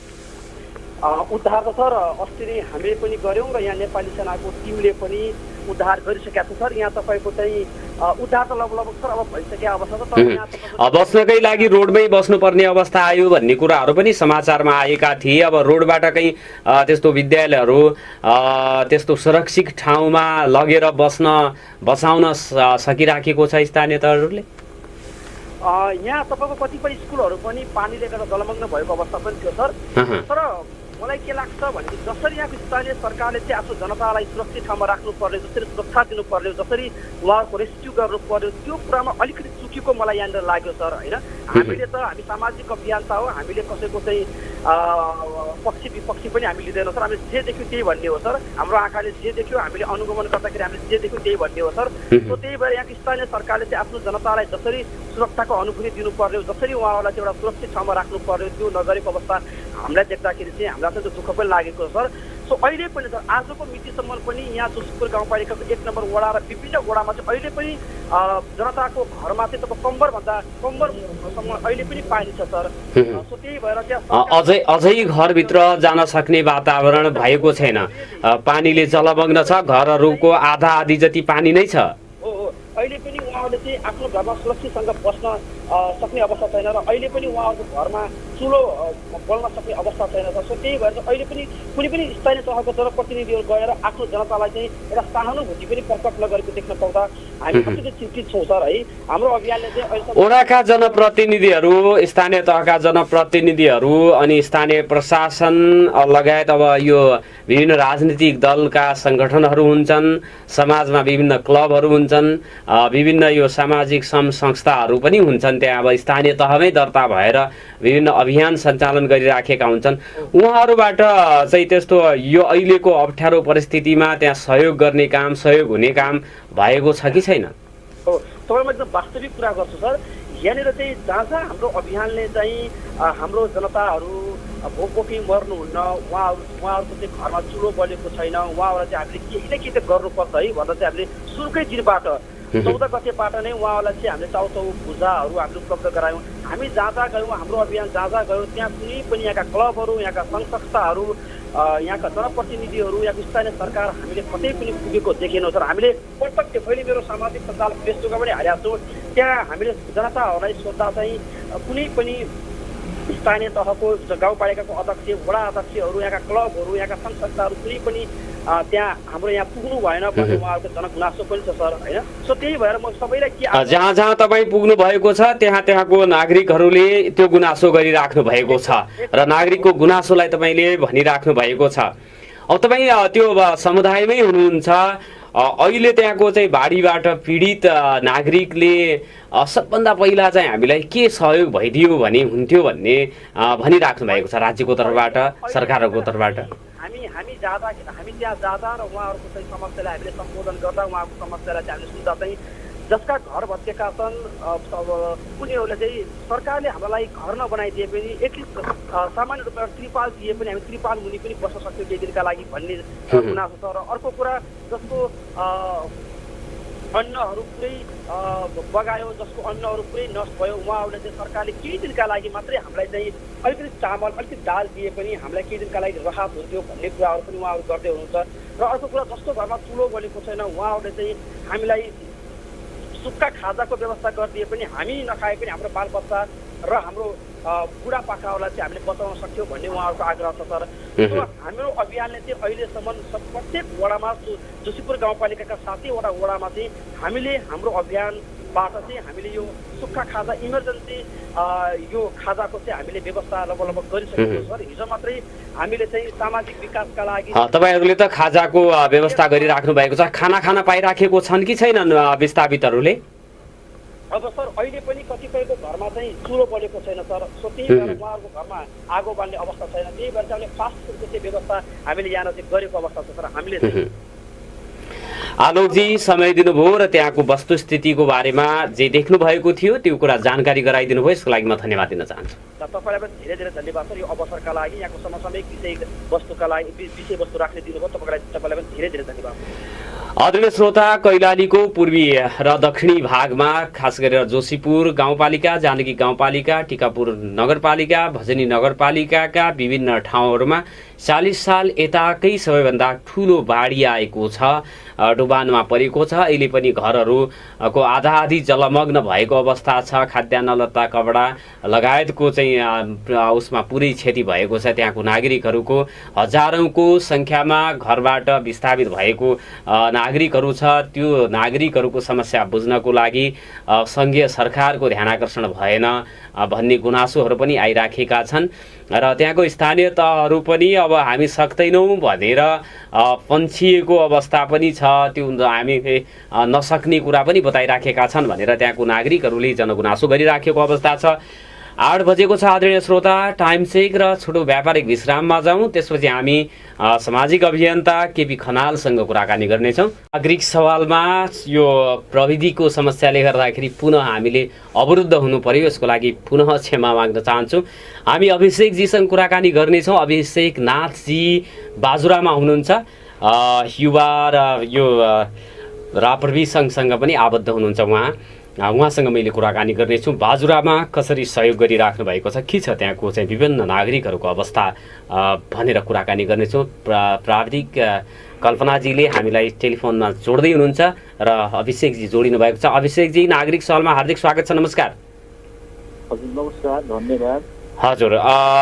S3: उद्धार त सर अस्ति नै हामीले पनि गऱ्यौँ र यहाँ नेपाली सेनाको टिमले पनि उद्धार गरिसकेको छ सर। यहाँ तपाईँको चाहिँ उद्धार त लगभग सर अब भइसकेको अवस्था छ।
S1: बस्नकै लागि रोडमै बस्नुपर्ने अवस्था आयो भन्ने कुराहरू पनि समाचारमा आएका थिए। अब रोडबाट कहीँ त्यस्तो विद्यालयहरू त्यस्तो सुरक्षित ठाउँमा लगेर बसाउन सकिराखेको छ स्थानीय तहहरूले?
S3: यहाँ तपाईँको कतिपय स्कुलहरू पनि पानीले गर्दा जलमग्न भएको अवस्था पनि थियो सर। तर मलाई के लाग्छ भने जसरी यहाँको स्थानीय सरकारले चाहिँ आफ्नो जनतालाई सुरक्षित ठाउँमा राख्नु पर्ने, जसरी सुरक्षा दिनु पर्यो, जसरी उहाँहरूको रेस्क्यु गर्नु पर्यो, त्यो कुरामा अलिकति चुकेको मलाई यहाँनिर लाग्यो सर होइन। हामीले त हामी सामाजिक अभियन्ता हो, हामीले कसैको चाहिँ पक्षी विपक्षी पनि हामी लिँदैनौँ सर। हामीले जे देख्यौँ त्यही भन्ने हो सर। हाम्रो आँखाले जे देख्यौँ, हामीले अनुगमन गर्दाखेरि हामीले जे देख्यौँ त्यही भन्ने हो सर। सो त्यही भएर यहाँको स्थानीय सरकारले चाहिँ आफ्नो जनतालाई जसरी सुरक्षाको अनुभूति दिनु पर्यो, जसरी उहाँहरूलाई चाहिँ एउटा सुरक्षित ठाउँमा राख्नु पर्यो, त्यो नगरेको अवस्था हामीलाई देख्दाखेरि चाहिँ हामीलाई चाहिँ दुःख पनि लागेको सर। सो अहिले पनि सर आजको मितिसम्म पनि यहाँ जोशीपुर गाउँपालिकाको 1 नम्बर वडा र विभिन्न वडामा चाहिँ अहिले पनि जनताको घरमा चाहिँ तपाईँ कम्बरसम्म अहिले पनि पाइन्छ सर। सो त्यही भएर
S1: चाहिँ अझै घरभित्र जान सक्ने वातावरण भएको छैन। पानीले जलमग्न छ, घरहरूको आधा आधी जति पानी नै छ।
S3: हो अहिले पनि उहाँहरूले चाहिँ आफ्नो घरमा सुरक्षितसँग बस्न सक्ने अवस्था छैन र अहिले पनि उहाँहरूको घरमा चुलो बल्न सक्ने अवस्था छैन। सो त्यही भएर अहिले पनि कुनै पनि स्थानीय तहको जनप्रतिनिधिहरू गएर आफ्नो जनतालाई चाहिँ एउटा सहानुभूति पनि प्रकट नगरेको देख्न पाउँदा हामी अत्यन्तै चिन्तित छौँ सर है। हाम्रो अभियानले चाहिँ
S1: वडाका जनप्रतिनिधिहरू, स्थानीय तहका जनप्रतिनिधिहरू अनि स्थानीय प्रशासन लगायत अब यो विभिन्न राजनीतिक दलका सङ्गठनहरू हुन्छन्, समाजमा विभिन्न क्लबहरू हुन्छन्, विभिन्न यो सामाजिक संस्थाहरू पनि हुन्छन्। त्यहाँ अब स्थानीय तहमै दर्ता भएर विभिन्न अभियान सञ्चालन गरिराखेका हुन्छन्। उहाँहरूबाट चाहिँ त्यस्तो यो अहिलेको अप्ठ्यारो परिस्थितिमा त्यहाँ सहयोग गर्ने काम, सहयोग हुने काम भएको छ कि छैन?
S3: हो, तपाईँमा एकदम वास्तविक कुरा गर्छु सर। यहाँनिर चाहिँ जहाँ जहाँ हाम्रो अभियानले चाहिँ हाम्रो जनताहरू भोकभोकी मर्नुहुन्न, उहाँहरूको चाहिँ घरमा चुलो बलेको छैन, उहाँहरूलाई चाहिँ हामीले केही न केही त गर्नुपर्छ है भनेर चाहिँ हामीले सुरुकै दिनबाट 14 गतेबाट नै उहाँहरूलाई चाहिँ हामीले चाउचाउ भुजाहरू हामीले उपलब्ध गरायौँ। हामी जहाँ जहाँ गयौँ, हाम्रो अभियान जहाँ जहाँ गयौँ, त्यहाँ कुनै पनि यहाँका क्लबहरू, यहाँका सङ्घ संस्थाहरू, यहाँका जनप्रतिनिधिहरू, यहाँको स्थानीय सरकार हामीले कतै पनि पुगेको देखेनौँ सर। हामीले प्रत्यक्ष मैले मेरो सामाजिक सञ्जाल फेसबुकमा पनि हालेको छु, त्यहाँ हामीले जनताहरूलाई सोद्धा चाहिँ कुनै पनि स्थानीय तहको गाउँपालिकाको अध्यक्ष, वडा अध्यक्षहरू, यहाँका क्लबहरू, यहाँका सङ्घ संस्थाहरू कुनै पनि त्यहाँ हाम्रो यहाँ पुग्नु भएन भन्ने उहाँहरूको जनगुनासो पनि छ सर होइन। सो त्यही भएर म सबैलाई के
S1: जहाँ जहाँ तपाईँ पुग्नु भएको छ त्यहाँको नागरिकहरूले त्यो गुनासो गरिराख्नु भएको छ र नागरिकको गुनासोलाई तपाईँले भनिराख्नु भएको छ। अब तपाईँ त्यो समुदायमै हुनुहुन्छ, अहिले त्यहाँको चाहिँ बाढीबाट पीडित नागरिकले सबभन्दा पहिला चाहिँ हामीलाई के सहयोग भइदियो भने हुन्थ्यो भन्ने भनिराख्नु भएको छ राज्यको तर्फबाट, सरकारको तर्फबाट?
S3: हामी त्यहाँ जाँदा र उहाँहरूको चाहिँ समस्यालाई हामीले सम्बोधन गर्दा, उहाँको समस्यालाई चाहिँ हामीले सुन्दा चाहिँ जसका घर भत्केका छन् उनीहरूले चाहिँ सरकारले हामीलाई घर नबनाइदिए पनि एटलिस्ट सामान्य रूपमा त्रिपाल दिए पनि हामी त्रिपाल मुनि पनि बस्न सक्छौँ केही दिनका लागि भन्ने गुनासो छ। र अर्को कुरा जसको अन्नहरू पुरै बगायो, जसको अन्नहरू पुरै नष्ट भयो, उहाँहरूले चाहिँ सरकारले केही दिनका लागि मात्रै हामीलाई चाहिँ अलिकति चामल, अलिकति दाल दिए पनि हामीलाई केही दिनका लागि राहत हुन्थ्यो भन्ने कुराहरू पनि उहाँहरू गर्दै हुनुहुन्छ। र अर्को कुरा जसको घरमा चुलो बलेको छैन उहाँहरूले चाहिँ हामीलाई सुक्खा खाजाको व्यवस्था गरिदिए पनि हामी नखाए पनि हाम्रो बालबच्चा र हाम्रो बुढापाकाहरूलाई चाहिँ हामीले बचाउन सक्थ्यौँ भन्ने उहाँहरूको आग्रह छ सर। हाम्रो अभियानले चाहिँ अहिलेसम्म प्रत्येक वडामा, जोशीपुर गाउँपालिकाका 7वटा वडामा चाहिँ हामीले हाम्रो अभियानबाट चाहिँ हामीले यो सुक्खा खाजा इमर्जेन्सी यो खाजाको चाहिँ हामीले व्यवस्था लगभग गरिसकेको सर। हिजो मात्रै हामीले चाहिँ सामाजिक विकासका लागि
S1: तपाईँहरूले त खाजाको व्यवस्था गरिराख्नु भएको छ, खाना खान पाइराखेको छन् कि छैनन् विस्थापितहरूले?
S3: अब सर अहिले पनि कतिपयको घरमा चाहिँ चुलो बलेको छैन सर। सो त्यही भएर उहाँहरूको घरमा आगो बाल्ने अवस्था छैन, त्यही भएर चाहिँ हामीले फास्ट फुडको चाहिँ व्यवस्था हामीले यहाँ चाहिँ गरेको अवस्था छ सर। हामीले चाहिँ
S1: आलोकजी समय दिनुभयो र त्यहाँको वस्तुस्थितिको बारेमा जे देख्नु भएको थियो त्यो कुरा जानकारी गराइदिनु भयो, यसको लागि म धन्यवाद दिन चाहन्छु।
S3: तपाईँलाई पनि धेरै धेरै धन्यवाद सर, यो अवसरका लागि, यहाँको समसामयिक विषयवस्तुका लागि विषयवस्तु राख्ने दिनुभयो, तपाईँलाई पनि धेरै धेरै धन्यवाद।
S1: आदरणीय श्रोता, कैलालीको पूर्वी र दक्षिणी भागमा खास गरेर जोशीपुर गाउँपालिका, जानकी गाउँपालिका, टिकापुर नगरपालिका, भजनी नगरपालिकाका विभिन्न ठाउँहरूमा 40 साल यताकै सबैभन्दा ठुलो बाढी आएको छ, डुबानमा परेको छ। अहिले पनि घरहरूको आधा आधी जलमग्न भएको अवस्था छ, खाद्यान्न लत्ता कपडा लगायतको चाहिँ उसमा पुरै क्षति भएको छ। त्यहाँको नागरिकहरूको हजारौँको सङ्ख्यामा घरबाट विस्थापित भएको नागरिकहरू छ। त्यो नागरिकहरूको समस्या बुझ्नको लागि सङ्घीय सरकारको ध्यानाकर्षण भएन भन्ने गुनासोहरू पनि आइराखेका छन् र त्यहाँको स्थानीय तहहरू पनि अब हामी सक्दैनौँ भनेर पन्छिएको अवस्था पनि छ, त्यो हामी नसक्ने कुरा पनि बताइराखेका छन् भनेर त्यहाँको नागरिकहरूले जनगुनासो गरिराखेको अवस्था छ। 8 बजेको छ आदरणीय श्रोता, टाइम चेक र छोटो व्यापारिक विश्राममा जाउँ, त्यसपछि हामी सामाजिक अभियन्ता केपी खनालसँग कुराकानी गर्नेछौँ। नागरिक सवालमा यो प्रविधिको समस्याले गर्दाखेरि पुनः हामीले अवरुद्ध हुनु पर्यो, यसको लागि पुनः क्षमा माग्न चाहन्छु। हामी अभिषेकजीसँग कुराकानी गर्नेछौँ। अभिषेक नाथजी बाजुरामा हुनुहुन्छ, युवा र यो राप्रवि सङ्घसँग पनि आबद्ध हुनुहुन्छ उहाँसँग मैले कुराकानी गर्नेछु। बाजुरामा कसरी सहयोग गरिराख्नु भएको छ, के छ त्यहाँको चाहिँ विभिन्न नागरिकहरूको अवस्था भनेर कुराकानी गर्नेछौँ। प्राविधिक कल्पनाजीले हामीलाई टेलिफोनमा जोड्दै हुनुहुन्छ र अभिषेकजी जोडिनु भएको छ। अभिषेकजी, नागरिक सहलमा हार्दिक स्वागत छ। नमस्कार।
S4: हजुर नमस्कार, धन्यवाद।
S1: हजुर,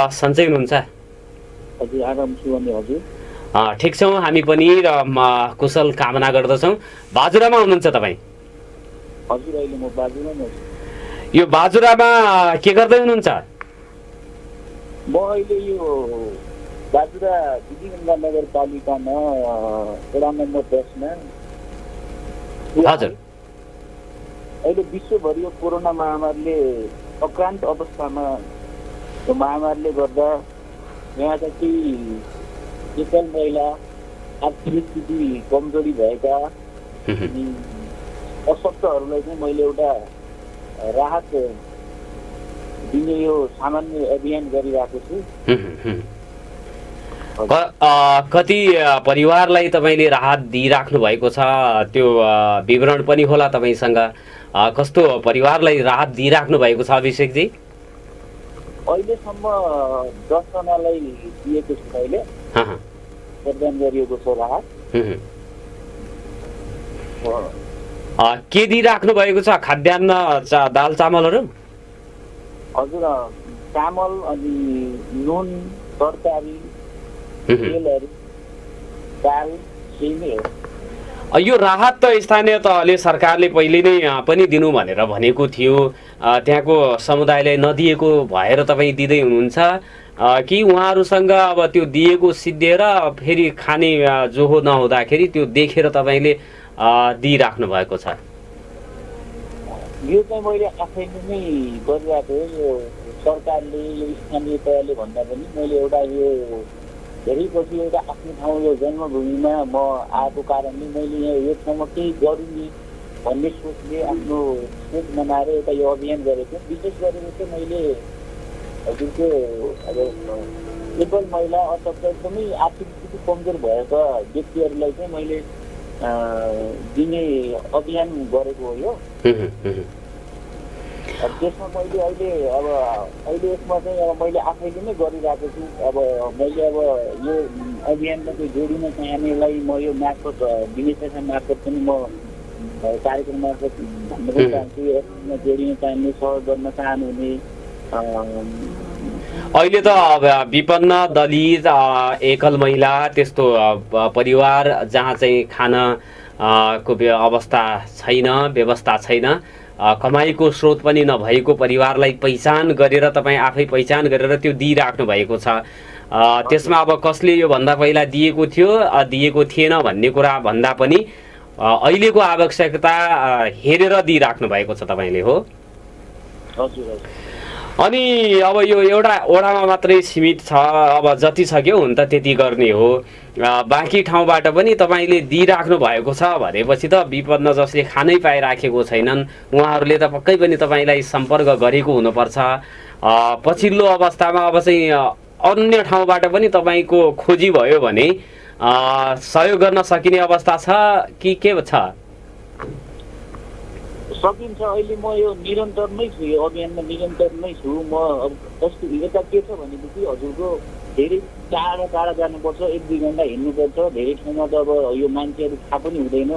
S1: सन्चै हुनुहुन्छ?
S4: हजुर आराम छु अनि हजुर?
S1: ठिक छौँ हामी पनि र कुशल कामना गर्दछौँ। बाजुरामा हुनुहुन्छ तपाईँ?
S4: हजुर अहिले म बाजुरामा छु।
S1: यो बाजुरामा के गर्दै हुनुहुन्छ?
S4: म अहिले यो बाजुरा दिदीगङ्गा नगरपालिकामा वडा नम्बर 10 मा।
S1: हजुर।
S4: अहिले विश्वभरि यो कोरोना महामारीले अक्रान्त अवस्थामा यो महामारीले गर्दा यहाँका केही एकल महिला, आर्थिक स्थिति कमजोरी भएका अनि अशक्तहरूलाई चाहिँ मैले एउटा राहत दिने यो सामान्य अभियान गरिरहेको छु।
S1: कति परिवारलाई तपाईँले राहत दिइराख्नु भएको छ, त्यो विवरण पनि होला तपाईँसँग? कस्तो परिवारलाई राहत दिइराख्नु भएको छ अभिषेकजी?
S4: अहिलेसम्म 10 जनालाई दिएको छु मैले, प्रदान गरिएको छ राहत।
S1: के दिइराख्नु भएको छ? खाद्यान्न, दाल चामलहरू?
S4: हजुर, चामल अनि नुन, तरकारी, तेलहरू, दाल, सिमी हो।
S1: यो राहत त स्थानीय तहले सरकारले पहिले नै पनि दिनु भनेर भनेको थियो, त्यहाँको समुदायलाई नदिएको भएर तपाईँ दिँदै हुनुहुन्छ कि उहाँहरूसँग अब त्यो दिएको सिद्धिएर फेरि खाने जोहो नहुँदाखेरि त्यो देखेर तपाईँले दिइराख्नु भएको छ?
S4: यो चाहिँ मैले आफैले नै गरिरहेको हो। यो सरकारले, यो स्थानीय तहले भन्दा पनि मैले एउटा यो धेरै पछि एउटा आफ्नो ठाउँ, यो जन्मभूमिमा म आएको कारणले मैले यहाँ यो ठाउँमा केही गरौँ नि भन्ने सोचले आफ्नो सोच बनाएर एउटा यो अभियान गरेको। विशेष गरेर चाहिँ मैले हजुरको अब एकल महिला अथवा एकदमै आर्थिक स्थिति कमजोर भएका व्यक्तिहरूलाई चाहिँ मैले दिने अभियान गरेको हो यो। त्यसमा मैले अहिले यसमा चाहिँ अब मैले आफैले नै गरिरहेको छु। अब मैले अब यो अभियानमा चाहिँ जोडिन चाहनेलाई म यो मार्फत विनिश्चय मार्फत पनि म कार्यक्रम मार्फत भन्न पनि चाहन्छु। यसमा जोडिन चाहने, सहयोग गर्न चाहनुहुने
S1: अहिले त विपन्न, दलित, एकल महिला, त्यस्तो परिवार जहाँ चाहिँ खाना को अवस्था छैन, व्यवस्था छैन, कमाइको स्रोत पनि नभएको परिवारलाई पहिचान गरेर तपाईँ आफै पहिचान गरेर त्यो दिइराख्नु भएको छ। त्यसमा अब कसले यो भन्दा पहिला दिएको थियो, दिएको थिएन भन्ने कुरा भन्दा पनि अहिलेको आवश्यकता हेरेर दिइराख्नु भएको छ तपाईँले, हो?
S4: हजुर।
S1: अनि अब यो एउटा वडामा मात्रै सीमित छ, अब जति सक्यो हुन त त्यति गर्ने हो, बाँकी ठाउँबाट पनि तपाईँले दिइराख्नु भएको छ भनेपछि त विपन्न जसले खानै पाइराखेको छैनन् उहाँहरूले त पक्कै पनि तपाईँलाई सम्पर्क गरेको हुनुपर्छ। पछिल्लो अवस्थामा अब चाहिँ अन्य ठाउँबाट पनि तपाईँको खोजी भयो भने सहयोग गर्न सकिने अवस्था छ कि के छ?
S4: सकिन्छ। अहिले म यो निरन्तर नै छु, यो अभियानमा निरन्तर नै छु म। अब कस्तो यता के छ भनेदेखि हजुरको धेरै टाढा टाढा जानुपर्छ, 1-2 घन्टा हिँड्नुपर्छ। धेरै ठाउँमा त अब यो मान्छेहरू थाहा पनि हुँदैन।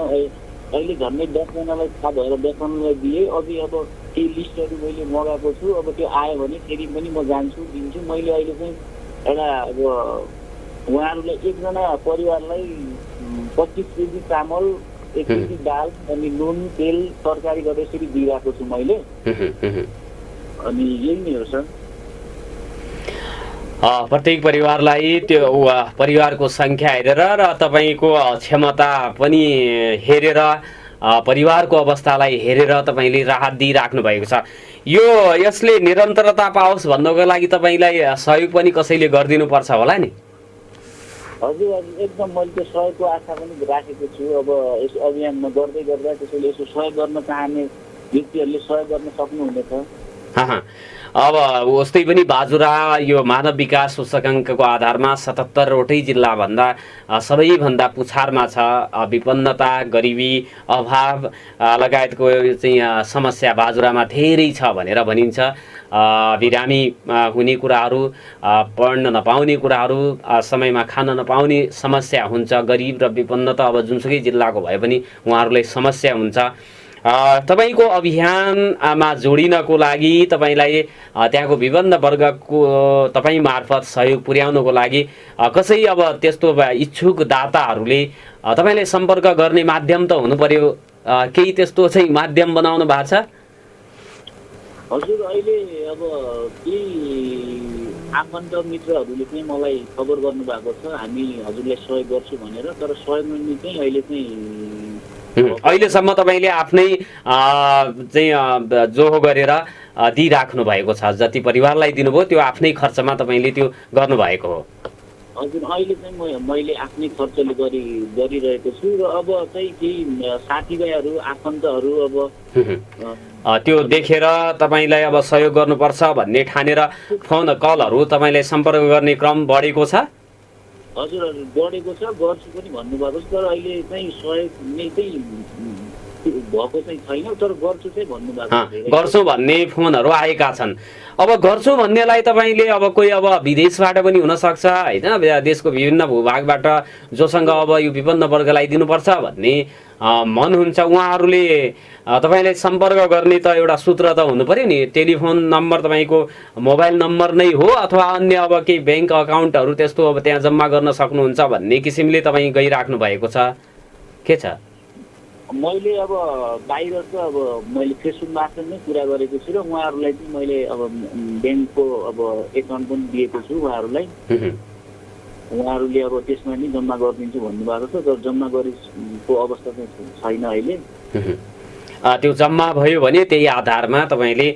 S4: अहिले झन्डै 10 जनालाई थाहा भएर 10 जनालाई दिएँ। अघि अब केही लिस्टहरू मैले मगाएको छु, अब त्यो आयो भने फेरि पनि म जान्छु, दिन्छु। मैले अहिले चाहिँ एउटा अब उहाँहरूलाई एकजना परिवारलाई 25 केजी चामल, 1 केजी दाल अनि नुन, तेल, तरकारी गरेर यसरी दिइरहेको छु मैले। अनि यही नै हो सर।
S1: प्रत्येक परिवारलाई त्यो परिवारको सङ्ख्या हेरेर र तपाईँको क्षमता पनि हेरेर, परिवारको अवस्थालाई हेरेर तपाईँले राहत दिइराख्नु भएको छ। यसले निरन्तरता पाओस् भन्नको लागि तपाईँलाई सहयोग पनि कसैले गरिदिनुपर्छ होला नि?
S4: हजुर हजुर, एकदम मैले त्यो सहयोगको आशा पनि राखेको छु। अब यस अभियानमा गर्दै गर्दा त्यसैले यसो सहयोग गर्न चाहने व्यक्तिहरूले सहयोग गर्न सक्नुहुनेछ।
S1: अब उस्तै पनि बाजुरा यो मानव विकास सूचकाङ्कको आधारमा 77वटै जिल्लाभन्दा सबैभन्दा पुछारमा छ। विपन्नता, गरिबी, अभाव लगायतको चाहिँ समस्या बाजुरामा धेरै छ भनेर भनिन्छ। बिरामी हुने कुराहरू, पढ्न नपाउने कुराहरू, समयमा खान नपाउने समस्या हुन्छ। गरिब र विपन्नता अब जुनसुकै जिल्लाको भए पनि उहाँहरूलाई समस्या हुन्छ। तपाईको अभियानमा जोडिनको लागि तपाईलाई त्यहाँको विभिन्न वर्गको तपाई मार्फत सहयोग पुर्याउनको लागि कसै अब त्यस्तो इच्छुक दाताहरूले तपाईलाई सम्पर्क गर्ने माध्यम त हुनु पर्यो, केही त्यस्तो चाहिँ माध्यम बनाउनु भएको छ?
S4: हजुर, अहिले अब केही आफन्त मित्रहरूले चाहिँ मलाई खबर गर्नुभएको छ हामी हजुरलाई सहयोग गर्छु भनेर। तर सहयोग गर्ने चाहिँ
S1: अहिलेसम्म तपाईँले आफ्नै चाहिँ जोहो गरेर दिइराख्नु भएको छ। जति परिवारलाई दिनुभयो त्यो आफ्नै खर्चमा तपाईँले त्यो गर्नुभएको हो?
S4: हजुर, अहिले चाहिँ मैले आफ्नै खर्चले गरिरहेको छु। र अब चाहिँ केही साथीभाइहरू, आफन्तहरू अब
S1: त्यो देखेर तपाईँलाई अब सहयोग गर्नुपर्छ भन्ने ठानेर फोन कलहरू तपाईँलाई सम्पर्क गर्ने क्रम बढेको छ?
S4: हजुर, बढेको छ, गर्छु पनि भन्नुभएको छ। तर अहिले चाहिँ सहयोग नै चाहिँ भएको चाहिँ छैन, तर गर्छु चाहिँ भन्नुभएको छ।
S1: गर्छु भन्ने फोनहरू आएका छन्। अब गर्छु भन्नेलाई तपाईँले अब कोही अब विदेशबाट पनि हुनसक्छ होइन, देशको विभिन्न भूभागबाट जोसँग अब यो विपन्न वर्गलाई दिनुपर्छ भन्ने मन हुन्छ, उहाँहरूले तपाईँलाई सम्पर्क गर्ने त एउटा सूत्र त हुनु पर्यो नि। टेलिफोन नम्बर तपाईँको मोबाइल नम्बर नै हो अथवा अन्य अब केही ब्याङ्क अकाउन्टहरू त्यस्तो अब त्यहाँ जम्मा गर्न सक्नुहुन्छ भन्ने किसिमले तपाईँ गइराख्नु भएको छ, के छ?
S4: मैले अब बाहिर चाहिँ अब मैले फेसबुक मार्फत नै कुरा गरेको छु र उहाँहरूलाई चाहिँ मैले अब ब्याङ्कको अब एकाउन्ट पनि दिएको छु उहाँहरूलाई। उहाँहरूले अब त्यसमा नि जम्मा गरिदिन्छु भन्नुभएको छ, तर जम्मा गरेको अवस्था चाहिँ छैन अहिले।
S1: त्यो जम्मा भयो भने त्यही आधारमा तपाईँले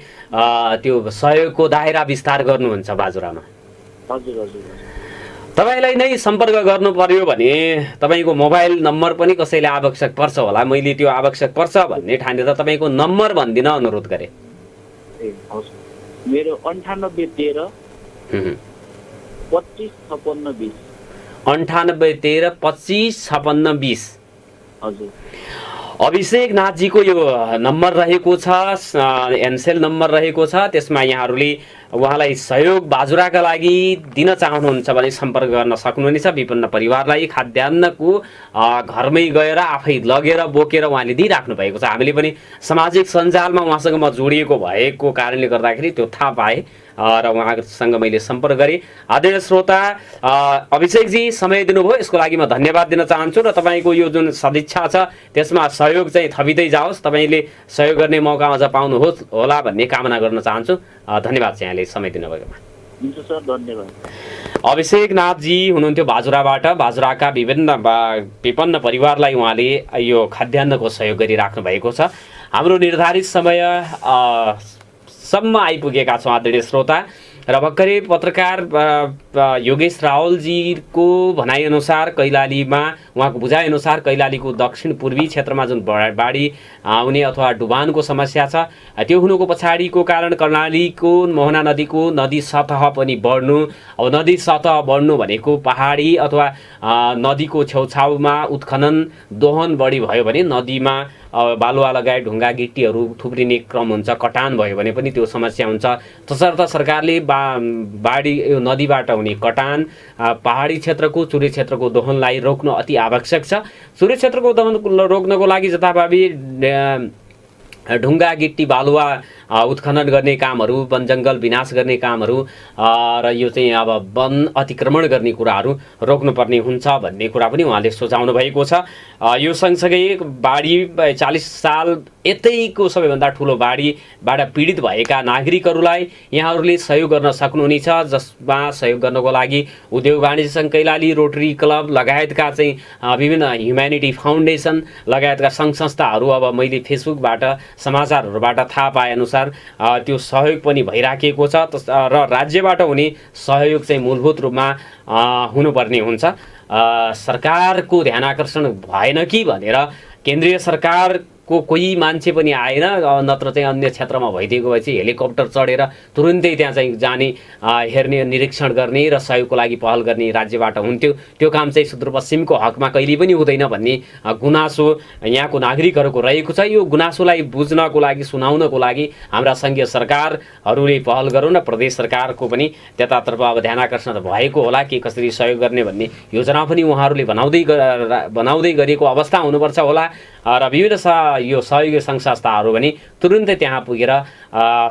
S1: त्यो सहयोगको दायरा विस्तार गर्नुहुन्छ बाजुरामा?
S4: हजुर हजुर।
S1: तपाईँलाई नै सम्पर्क गर्नु पर्यो भने तपाईँको मोबाइल नम्बर पनि कसैले आवश्यक पर्छ होला, मैले त्यो आवश्यक पर्छ भन्ने ठानेर तपाईँको नम्बर भनिदिन अनुरोध गरेँ।
S4: ए हस्, मेरो 9813 25 56 20।
S1: 9813 25 56 20।
S4: हजुर।
S1: अभिषेक नाथजीको यो नम्बर रहेको छ, एनसेल नम्बर रहेको छ। त्यसमा यहाँहरूले उहाँलाई सहयोग बाजुराका लागि दिन चाहनुहुन्छ भने सम्पर्क गर्न सक्नुहुनेछ। विपन्न परिवारलाई खाद्यान्नको घरमै गएर आफै लगेर बोकेर उहाँले दिइराख्नु भएको छ। हामीले पनि सामाजिक सञ्जालमा उहाँसँग म जोडिएको भएको कारणले गर्दाखेरि त्यो थाहा पाएँ र उहाँसँग मैले सम्पर्क गरेँ। आदरणीय श्रोता, अभिषेकजी समय दिनुभयो, यसको लागि म धन्यवाद दिन चाहन्छु र तपाईँको यो जुन सदिच्छा छ त्यसमा सहयोग चाहिँ थपिँदै जाओस्, तपाईँले सहयोग गर्ने मौका अझ पाउनुहोस् होला भन्ने कामना गर्न चाहन्छु। धन्यवाद चाहिँ यहाँले समय दिनुभएकोमा।
S4: हुन्छ सर, धन्यवाद।
S1: अभिषेक नाथजी हुनुहुन्थ्यो बाजुराबाट। बाजुराका विभिन्न विपन्न परिवारलाई उहाँले यो खाद्यान्नको सहयोग गरिराख्नु भएको छ। हाम्रो निर्धारित समय सम्म आइपुगेका छौँ आदरणीय श्रोता, र भर्खरै पत्रकार योगेश रावलजीको भनाइअनुसार कैलालीमा, उहाँको बुझाइअनुसार कैलालीको दक्षिण पूर्वी क्षेत्रमा जुन बाढी आउने अथवा डुबानको समस्या छ त्यो हुनुको पछाडिको कारण कर्णालीको मोहना नदीको नदी सतह पनि बढ्नु। अब नदी सतह बढ्नु भनेको पहाडी अथवा नदीको छेउछाउमा उत्खनन दोहन बढी भयो भने नदीमा बालुवा लगायत ढुङ्गा गिट्टीहरू थुप्रिने क्रम हुन्छ। कटान भयो भने पनि त्यो समस्या हुन्छ। तसर्थ सरकारले बाढी यो नदीबाट हुने कटान, पहाडी क्षेत्रको चुरे क्षेत्रको दोहनलाई रोक्न अति आवश्यक छ। चुरे क्षेत्रको दोहन रोक्नको लागि जथाभावी ढुङ्गा गिट्टी बालुवा उत्खनन गर्ने कामहरू, वन जङ्गल विनाश गर्ने कामहरू र यो चाहिँ अब वन अतिक्रमण गर्ने कुराहरू रोक्नुपर्ने हुन्छ भन्ने कुरा पनि उहाँले सुझाउनु भएको छ। यो सँगसँगै बाढी 40 साल यतैको सबैभन्दा ठुलो बाढीबाट पीडित भएका नागरिकहरूलाई यहाँहरूले सहयोग गर्न सक्नुहुनेछ, जसमा सहयोग गर्नको लागि उद्योग वाणिज्य सङ्घ कैलाली, रोटरी क्लब लगायतका चाहिँ विभिन्न ह्युम्यानिटी फाउन्डेसन लगायतका सङ्घ संस्थाहरू अब मैले फेसबुकबाट समाचारहरूबाट थाहा पाएअनुसार त्यो सहयोग पनि भइराखेको छ र राज्यबाट हुने सहयोग चाहिँ मूलभूत रूपमा हुनुपर्ने हुन्छ। सरकारको ध्यान आकर्षण भएन कि भनेर केन्द्रीय सरकारको कोही मान्छे पनि आएन, नत्र चाहिँ अन्य क्षेत्रमा भइदिएको भए चाहिँ हेलिकप्टर चढेर तुरुन्तै त्यहाँ चाहिँ जाने, हेर्ने, निरीक्षण गर्ने र सहयोगको लागि पहल गर्ने राज्यबाट हुन्थ्यो। त्यो काम चाहिँ सुदूरपश्चिमको हकमा कहिले पनि हुँदैन भन्ने गुनासो यहाँको नागरिकहरूको रहेको छ। यो गुनासोलाई बुझ्नको लागि, सुनाउनको लागि हाम्रा सङ्घीय सरकारहरूले पहल गरौँ र प्रदेश सरकारको पनि त्यतातर्फ अब ध्यान आकर्षण भएको होला, के कसरी सहयोग गर्ने भन्ने योजना पनि उहाँहरूले बनाउँदै गरेको अवस्था हुनुपर्छ होला र विभिन्न यो सहयोगी सङ्घ संस्थाहरू पनि तुरुन्तै त्यहाँ पुगेर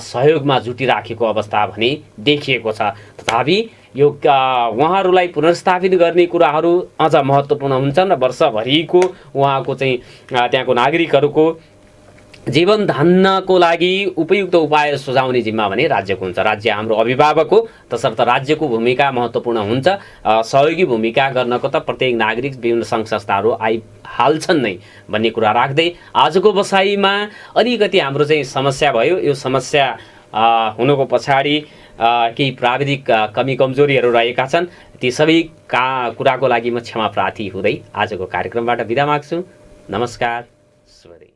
S1: सहयोगमा जुटिराखेको अवस्था भने देखिएको छ। तथापि यो उहाँहरूलाई पुनर्स्थापित गर्ने कुराहरू अझ महत्त्वपूर्ण हुन्छन् र वर्षभरिको उहाँको चाहिँ त्यहाँको नागरिकहरूको जीवन धान्नको लागि उपयुक्त उपाय सुझाउने जिम्मा भने राज्यको हुन्छ। राज्य हाम्रो अभिभावक हो, तसर्थ राज्यको भूमिका महत्त्वपूर्ण हुन्छ। सहयोगी भूमिका गर्नको त प्रत्येक नागरिक, विभिन्न सङ्घ संस्थाहरू आइहाल्छन् नै भन्ने कुरा राख्दै आजको बसाइमा अलिकति हाम्रो चाहिँ समस्या भयो। यो समस्या हुनुको पछाडि केही प्राविधिक कमी कमजोरीहरू रहेका छन्। ती सबै कुराको लागि म क्षमा प्रार्थी हुँदै आजको कार्यक्रमबाट बिदा माग्छु। नमस्कार, शुभ दिन।